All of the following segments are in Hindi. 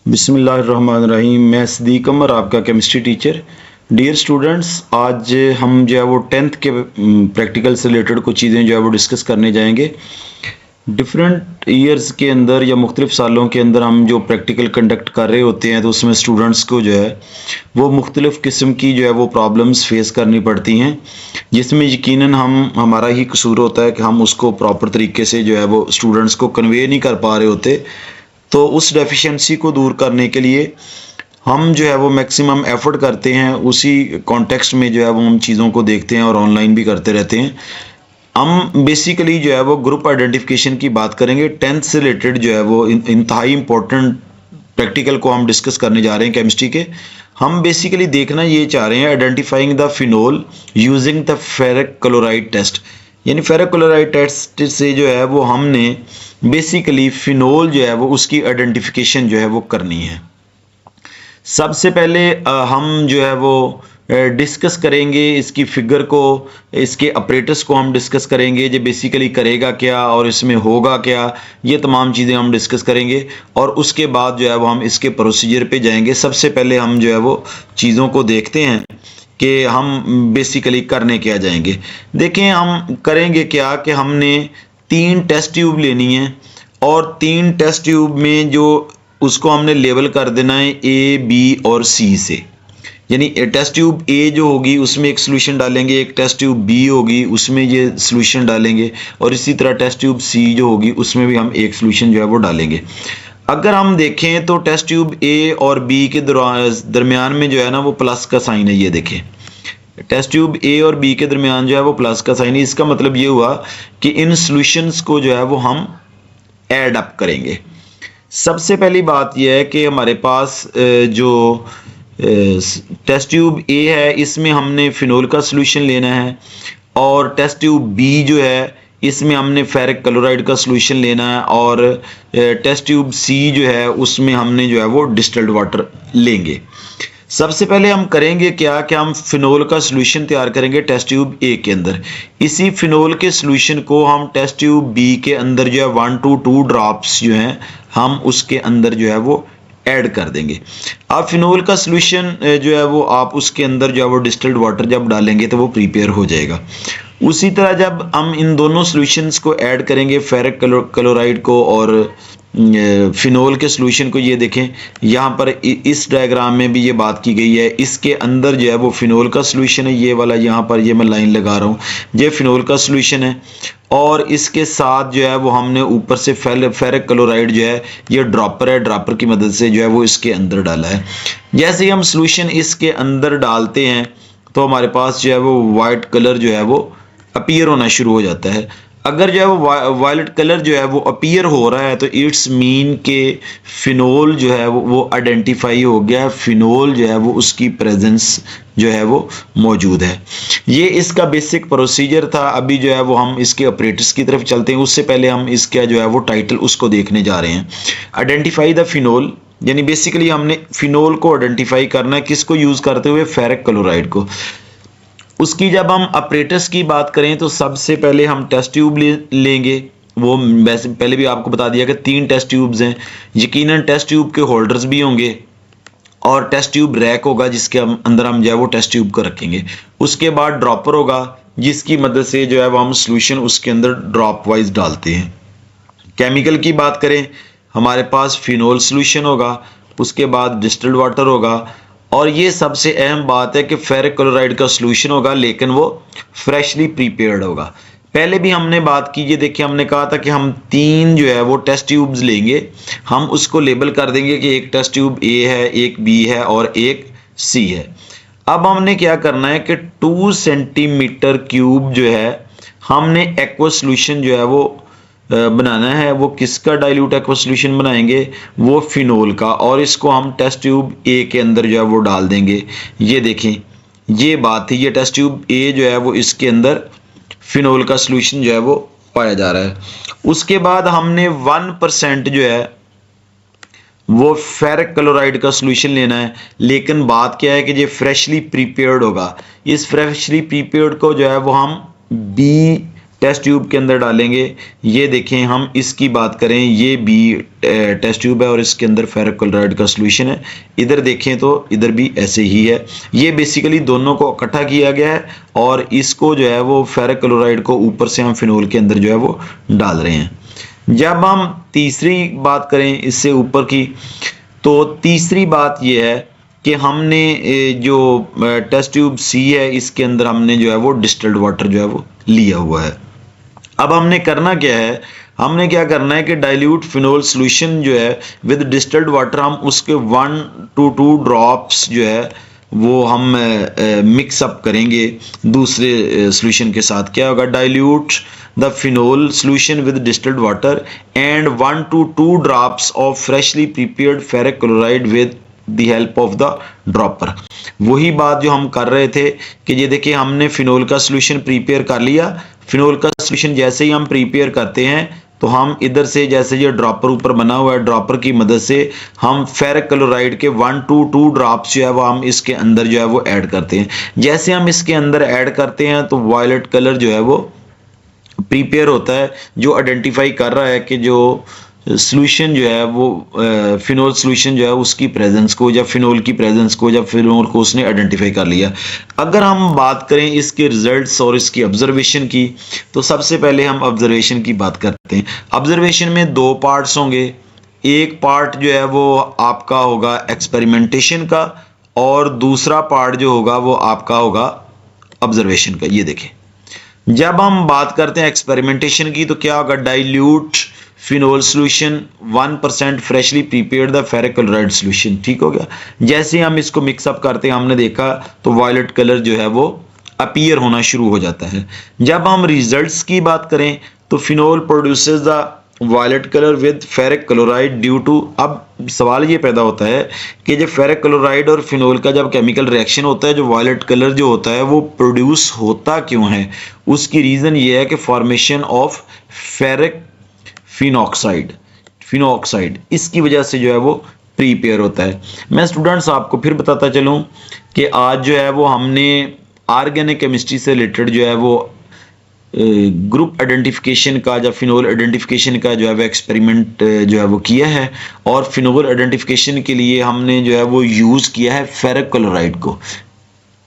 बिस्मिल्लाहिर्रहमानिर्रहीम। मैं सदीक अमर, आपका केमिस्ट्री टीचर। डियर स्टूडेंट्स, आज हम जो है वो 10th के प्रैक्टिकल से रिलेटेड कुछ चीज़ें जो है वो डिस्कस करने जाएंगे। डिफरेंट ईयर्स के अंदर या मुख्तलिफ सालों के अंदर हम जो प्रैक्टिकल कंडक्ट कर रहे होते हैं तो उसमें स्टूडेंट्स को जो है वो मुख्तलिफ किस्म की जो है वो प्रॉब्लम्स फेस करनी पड़ती हैं, जिसमें यकीनन हमारा ही कसूर होता है कि हम उसको प्रॉपर तरीके से जो है वो स्टूडेंट्स को कन्वे नहीं कर पा रहे होते। तो उस डेफिशिएंसी को दूर करने के लिए हम जो है वो मैक्सिमम एफर्ट करते हैं। उसी कॉन्टेक्स्ट में जो है वो हम चीज़ों को देखते हैं और ऑनलाइन भी करते रहते हैं। हम बेसिकली जो है वो ग्रुप आइडेंटिफिकेशन की बात करेंगे। 10th से रिलेटेड जो है वो इंतहाई इंपॉर्टेंट प्रैक्टिकल को हम डिस्कस करने जा रहे हैं केमिस्ट्री के। हम बेसिकली देखना ये चाह रहे हैं identifying the phenol using the ferric chloride test. यानी फेरिक क्लोराइड टेस्ट से जो है वो हमने बेसिकली फिनोल जो है वो उसकी आइडेंटिफिकेशन जो है वो करनी है। सबसे पहले हम जो है वो डिस्कस करेंगे इसकी फिगर को, इसके ऑपरेटर्स को हम डिस्कस करेंगे, जो बेसिकली करेगा क्या और इसमें होगा क्या, ये तमाम चीज़ें हम डिस्कस करेंगे। और उसके बाद जो है वो हम इसके प्रोसीजर पे जाएंगे। सबसे पहले हम जो है वो चीज़ों को देखते हैं कि हम बेसिकली करने क्या जाएंगे। देखें हम करेंगे क्या कि हमने 3 टेस्ट ट्यूब लेनी है और 3 टेस्ट ट्यूब में जो उसको हमने लेबल कर देना है ए, बी और सी से। यानी टेस्ट ट्यूब ए जो होगी उसमें एक सोल्यूशन डालेंगे, एक टेस्ट ट्यूब बी होगी उसमें ये सोल्यूशन डालेंगे, और इसी तरह टेस्ट ट्यूब सी जो होगी उसमें भी हम एक सोल्यूशन जो है वो डालेंगे। अगर हम देखें तो टेस्ट ट्यूब ए और बी के दरमियान में जो है ना वो प्लस का साइन है। ये देखें टेस्ट ट्यूब ए और बी के दरमियान जो है वो प्लस का साइन है। इसका मतलब ये हुआ कि इन सॉल्यूशंस को जो है वो हम ऐड अप करेंगे। सबसे पहली बात यह है कि हमारे पास जो टेस्ट ट्यूब ए है इसमें हमने फिनोल का सॉल्यूशन लेना है, और टेस्ट ट्यूब बी जो है इसमें हमने फेरिक क्लोराइड का सॉल्यूशन लेना है, और टेस्ट ट्यूब सी जो है उसमें हमने जो है वो डिस्टिल्ड वाटर लेंगे। सबसे पहले हम करेंगे क्या कि हम फिनोल का सॉल्यूशन तैयार करेंगे टेस्ट ट्यूब ए के अंदर। इसी फिनोल के सॉल्यूशन को हम टेस्ट ट्यूब बी के अंदर जो है 1 to 2 ड्रॉप्स जो हैं हम उसके अंदर जो है वो ऐड कर देंगे। अब फिनोल का सॉल्यूशन जो है वो आप उसके अंदर जो है वो डिस्टिल्ड वाटर जब डालेंगे तो वो प्रिपेयर हो जाएगा। उसी तरह जब हम इन दोनों सॉल्यूशंस को ऐड करेंगे, फेरिक क्लोराइड को और फिनोल के सॉल्यूशन को, ये देखें यहाँ पर इस डायग्राम में भी ये बात की गई है। इसके अंदर जो है वो फिनोल का सॉल्यूशन है, ये वाला यहाँ पर ये मैं लाइन लगा रहा हूँ, ये फिनोल का सॉल्यूशन है, और इसके साथ जो है वो हमने ऊपर से फेरिक क्लोराइड जो है ये ड्रॉपर है, ड्रॉपर की मदद से जो है वो इसके अंदर डाला है। जैसे ही हम सॉल्यूशन इसके अंदर डालते हैं तो हमारे पास जो है वो वाइट कलर जो है वो अपीयर होना शुरू हो जाता है। अगर जो है वो वायलेट कलर जो है वो अपीयर हो रहा है तो इट्स मीन के फिनोल जो है वो आइडेंटिफाई हो गया है, फिनोल जो है वो उसकी प्रेजेंस जो है वो मौजूद है। ये इसका बेसिक प्रोसीजर था। अभी जो है वो हम इसके ऑपरेटर्स की तरफ चलते हैं। उससे पहले हम इसका जो है वो टाइटल उसको देखने जा रहे हैं। आइडेंटिफाई द फिनोल, यानी बेसिकली हमने फिनोल को आइडेंटिफाई करना है, किसको यूज़ करते हुए, फेरिक क्लोराइड को। उसकी जब हम ऑपरेटर्स की बात करें तो सबसे पहले हम टेस्ट ट्यूब लेंगे। वो वैसे पहले भी आपको बता दिया कि 3 टेस्ट ट्यूब्स हैं। यकीनन टेस्ट ट्यूब के होल्डर्स भी होंगे और टेस्ट ट्यूब रैक होगा जिसके अंदर हम जो है वो टेस्ट ट्यूब को रखेंगे। उसके बाद ड्रॉपर होगा जिसकी मदद से जो है वो हम सॉल्यूशन उसके अंदर ड्रॉप वाइज डालते हैं। केमिकल की बात करें, हमारे पास फिनोल सॉल्यूशन होगा, उसके बाद डिस्टिल्ड वाटर होगा, और ये सबसे अहम बात है कि फेरिक क्लोराइड का सॉल्यूशन होगा लेकिन वो फ्रेशली प्रिपेयर्ड होगा। पहले भी हमने बात की, ये देखिए हमने कहा था कि हम 3 जो है वो टेस्ट ट्यूब्स लेंगे, हम उसको लेबल कर देंगे कि एक टेस्ट ट्यूब ए है, एक बी है और एक सी है। अब हमने क्या करना है कि 2 सेंटीमीटर क्यूब जो है हमने एक्वा सॉल्यूशन जो है वो बनाना है। वो किसका डाइल्यूट एक्वा सॉल्यूशन बनाएंगे, वो फिनोल का, और इसको हम टेस्ट ट्यूब ए के अंदर जो है वो डाल देंगे। ये देखें ये बात थी, ये टेस्ट ट्यूब ए जो है वो इसके अंदर फिनोल का सॉल्यूशन जो है वो पाया जा रहा है। उसके बाद हमने 1% जो है वो फेरिक क्लोराइड का सॉल्यूशन लेना है, लेकिन बात क्या है कि ये फ्रेशली प्रिपेयर्ड होगा। इस फ्रेशली प्रिपेयर्ड को जो है वो हम बी टेस्ट ट्यूब के अंदर डालेंगे। ये देखें, हम इसकी बात करें, ये बी टेस्ट ट्यूब है और इसके अंदर फेरिक क्लोराइड का सॉल्यूशन है। इधर देखें तो इधर भी ऐसे ही है। ये बेसिकली दोनों को इकट्ठा किया गया है और इसको जो है वो फेरिक क्लोराइड को ऊपर से हम फिनोल के अंदर जो है वो डाल रहे हैं। जब हम तीसरी बात करें इससे ऊपर की, तो तीसरी बात ये है कि हमने जो टेस्ट ट्यूब सी है इसके अंदर हमने जो है वो डिस्टिल्ड वाटर जो है वो लिया हुआ है। अब हमने करना क्या है, हमने क्या करना है कि डाइल्यूट फिनोल सॉल्यूशन जो है विद डिस्टिल्ड वाटर, हम उसके 1 to 2 ड्रॉप्स जो है वो हम मिक्स अप करेंगे दूसरे सॉल्यूशन के साथ। क्या होगा, dilute the phenol solution with distilled water and 1 to 2 drops of freshly prepared ferric chloride with the help of the dropper. वही बात जो हम कर रहे थे कि ये देखिए, हमने फिनोल का सॉल्यूशन प्रिपेयर कर लिया। फिनोल का सॉल्यूशन जैसे ही हम प्रिपेयर करते हैं तो हम इधर से, जैसे ये ड्रॉपर ऊपर बना हुआ है, ड्रॉपर की मदद से हम फेरिक क्लोराइड के 1 to 2 ड्रॉप्स जो है वो हम इसके अंदर जो है वो ऐड करते हैं। जैसे हम इसके अंदर ऐड करते हैं तो वायलेट कलर जो है वो प्रिपेयर होता है, जो आइडेंटिफाई कर रहा है कि जो सॉल्यूशन जो है वो फिनोल सॉल्यूशन जो है उसकी प्रेजेंस को या फिनोल की प्रेजेंस को या फिनोल को उसने आइडेंटिफाई कर लिया। अगर हम बात करें इसके रिजल्ट्स और इसकी ऑब्जर्वेशन की, तो सबसे पहले हम ऑब्जर्वेशन की बात करते हैं। ऑब्जर्वेशन में 2 पार्ट्स होंगे। एक पार्ट जो है वो आपका होगा एक्सपेरिमेंटेशन का और दूसरा पार्ट जो होगा वो आपका होगा ऑब्जर्वेशन का। ये देखें, जब हम बात करते हैं एक्सपेरिमेंटेशन की तो क्या होगा, dilute phenol solution 1% freshly prepared the ferric chloride solution. ठीक हो गया। जैसे हम इसको मिक्सअप करते हैं, हमने देखा तो वायलेट कलर जो है वो अपीयर होना शुरू हो जाता है। जब हम रिजल्ट्स की बात करें तो phenol produces the violet colour with ferric chloride due to, अब सवाल ये पैदा होता है कि जब फेरिक क्लोराइड और फिनोल का जब केमिकल रिएक्शन होता है, जो वायलेट कलर जो होता है वो प्रोड्यूस होता क्यों है। उसकी रीज़न ये है कि फॉर्मेशन ऑफ फेरिक फिनोक्साइड, इसकी वजह से जो है वो प्रीपेयर होता है। मैं स्टूडेंट्स आपको फिर बताता चलूं कि आज जो है वो हमने ऑर्गेनिक केमिस्ट्री से रिलेटेड जो है वो ग्रुप आइडेंटिफिकेशन का या फिनोल आइडेंटिफिकेशन का जो है वो एक्सपेरिमेंट जो है वो किया है और फिनोल आइडेंटिफिकेशन के लिए हमने जो है वो यूज़ किया है फेरिक क्लोराइड को।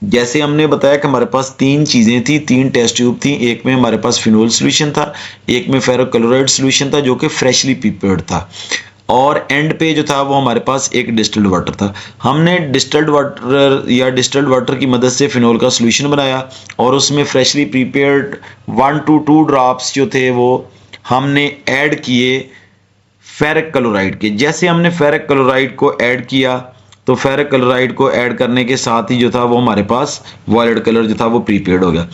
जैसे हमने बताया कि हमारे पास 3 चीज़ें थी, 3 टेस्ट ट्यूब थी। एक में हमारे पास फिनोल सॉल्यूशन था, एक में फेरिक क्लोराइड सॉल्यूशन था जो कि फ्रेशली प्रिपेयर्ड था, और एंड पे जो था वो हमारे पास एक डिस्टिल्ड वाटर था। हमने डिस्टिल्ड वाटर की मदद से फिनोल का सॉल्यूशन बनाया और उसमें फ्रेशली प्रिपेयर्ड 1 to 2 ड्रॉप्स जो थे वो हमने ऐड किए फेरिक क्लोराइड के। जैसे हमने फेरिक क्लोराइड को ऐड किया तो फेरिक क्लोराइड को ऐड करने के साथ ही जो था वो हमारे पास वायलेट कलर जो था वो प्रीपेयर्ड हो गया।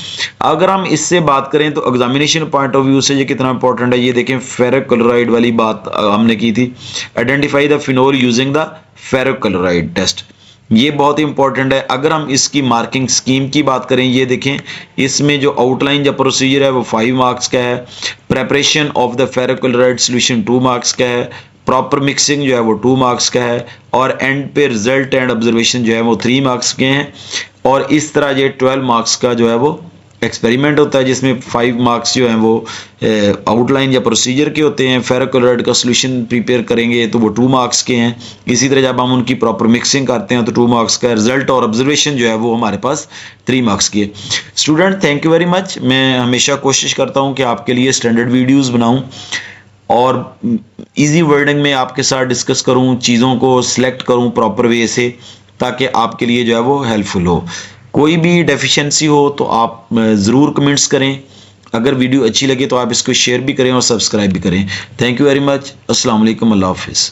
अगर हम इससे बात करें तो एग्जामिनेशन पॉइंट ऑफ व्यू से ये कितना इंपॉर्टेंट है, ये देखें, फेरिक क्लोराइड वाली बात हमने की थी, identify the phenol using the ferric chloride test. ये बहुत ही इंपॉर्टेंट है। अगर हम इसकी मार्किंग स्कीम की बात करें, ये देखें, इसमें जो आउटलाइन या प्रोसीजर है वो 5 मार्क्स का है, preparation of the ferric chloride solution 2 marks का है, प्रॉपर मिक्सिंग जो है वो 2 मार्क्स का है, और एंड पे रिजल्ट एंड ऑब्जर्वेशन जो है वो 3 मार्क्स के हैं। और इस तरह ये 12 मार्क्स का जो है वो एक्सपेरिमेंट होता है, जिसमें 5 मार्क्स जो हैं वो आउटलाइन या प्रोसीजर के होते हैं। फेरिक क्लोराइड का सॉल्यूशन प्रिपेयर करेंगे तो वो 2 मार्क्स के हैं। इसी तरह जब हम उनकी प्रॉपर मिक्सिंग करते हैं तो 2 मार्क्स का रिजल्ट और ऑब्जर्वेशन जो है वो हमारे पास 3 मार्क्स की है। Student, thank you very much. मैं हमेशा कोशिश करता हूँ कि आपके लिए स्टैंडर्ड वीडियोज़ बनाऊँ और इजी वर्डिंग में आपके साथ डिस्कस करूं, चीज़ों को सिलेक्ट करूं प्रॉपर वे से, ताकि आपके लिए जो है वो हेल्पफुल हो। कोई भी डेफिशिएंसी हो तो आप ज़रूर कमेंट्स करें। अगर वीडियो अच्छी लगे तो आप इसको शेयर भी करें और सब्सक्राइब भी करें। Thank you very much. अस्सलाम वालेकुम, अल्लाह हाफिज़।